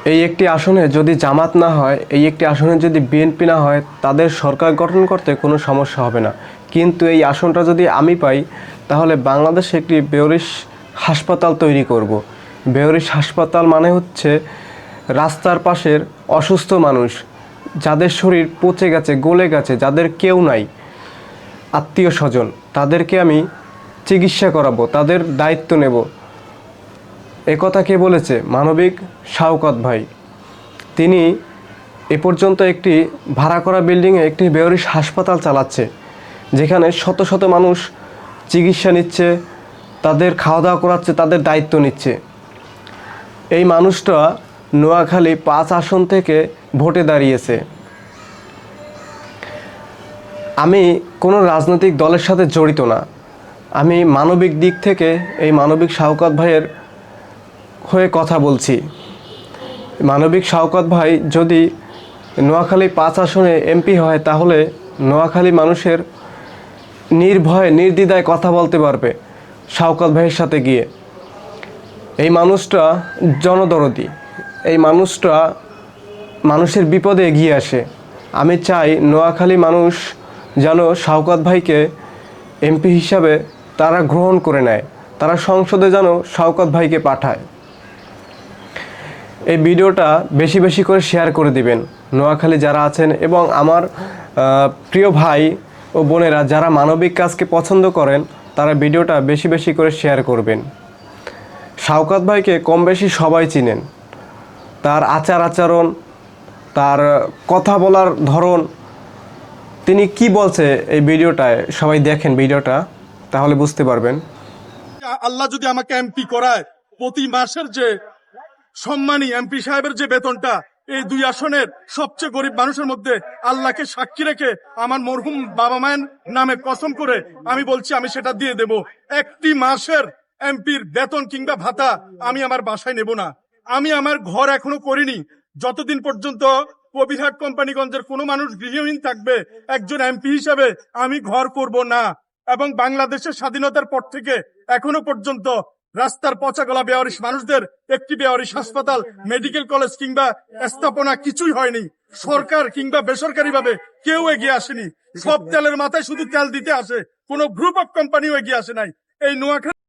এই একটি আসনে যদি জামাত না হয়, এই একটি আসনে যদি বিএনপি না হয়, তাদের সরকার গঠন করতে কোনো সমস্যা হবে না। কিন্তু এই আসনটা যদি আমি পাই, তাহলে বাংলাদেশে একটি বেওরিশ হাসপাতাল তৈরি করব। বেওরিশ হাসপাতাল মানে হচ্ছে রাস্তার পাশের অসুস্থ মানুষ, যাদের শরীর পচে গেছে, গলে গেছে, যাদের কেউ নাই আত্মীয় স্বজন, তাদেরকে আমি চিকিৎসা করাবো, তাদের দায়িত্ব নেব। একথা কে বলেছে? মানবিক শওকত ভাই। তিনি এ পর্যন্ত একটি ভাড়া করা বিল্ডিংয়ে একটি বেওরিশ হাসপাতাল চালাচ্ছে, যেখানে শত শত মানুষ চিকিৎসা নিচ্ছে, তাদের খাওয়া দাওয়া করাচ্ছে, তাদের দায়িত্ব নিচ্ছে। এই মানুষটা নোয়াখালী 5 আসন থেকে ভোটে দাঁড়িয়েছে। আমি কোনো রাজনৈতিক দলের সাথে জড়িত না, আমি মানবিক দিক থেকে এই মানবিক শওকত ভাইয়ের হয়ে কথা বলছি। মানবিক শওকত ভাই যদি নোয়াখালী 5 আসনে এমপি হয়, তাহলে নোয়াখালী মানুষের নির্ভয়ে নির্দ্বিধায় কথা বলতে পারবে শওকত ভাইয়ের সাথে গিয়ে। এই মানুষটা জনদরদি, এই মানুষটা মানুষের বিপদে এগিয়ে আসে। আমি চাই নোয়াখালী মানুষ যেন শওকত ভাইকে এমপি হিসাবে তারা গ্রহণ করে নেয়, তারা সংসদে যেন শওকত ভাইকে পাঠায়। এই ভিডিওটা বেশি বেশি করে শেয়ার করে দিবেন নোয়াখালী যারা আছেন, এবং আমার প্রিয় ভাই ও বোনেরা যারা মানবিক কাজকে পছন্দ করেন, তারা ভিডিওটা বেশি বেশি করে শেয়ার করবেন। শওকত ভাইকে কম বেশি সবাই চিনেন, তার আচার আচরণ, তার কথা বলার ধরন, তিনি কি বলছে এই ভিডিওটায় সবাই দেখেন ভিডিওটা, তাহলে বুঝতে পারবেন। আল্লাহ যদি আমাকে এমপি করায়, প্রতি মাসের যে সম্মানী এমপি সাহেবের যে বেতনটা, এই 2 আসনের সবচেয়ে গরিব মানুষের মধ্যে আল্লাহকে সাক্ষী রেখে আমার মরহুম বাবা মায়ের নামে কসম করে আমি বলছি, আমি সেটা দিয়ে দেব। একটি মাসের এমপির বেতন কিংবা ভাতা আমি আমার বাসায় নেব না। আমি আমার ঘর এখনো করিনি। যতদিন পর্যন্ত কবিরহাট কোম্পানিগঞ্জের কোনো মানুষ গৃহহীন থাকবে, একজন এমপি হিসাবে আমি ঘর করব না। এবং বাংলাদেশের স্বাধীনতার পর থেকে এখনো পর্যন্ত রাস্তার পচা গলা বেওয়ারিশ মানুষদের একটি বেওয়ারিশ হাসপাতাল, মেডিকেল কলেজ কিংবা স্থাপনা কিছুই হয়নি। সরকার কিংবা বেসরকারি ভাবে কেউ এগিয়ে আসেনি। সব তেলের মাথায় শুধু তেল দিতে আসে, কোনো গ্রুপ অফ কোম্পানিও এগিয়ে আসে নাই। এই নোয়াখালী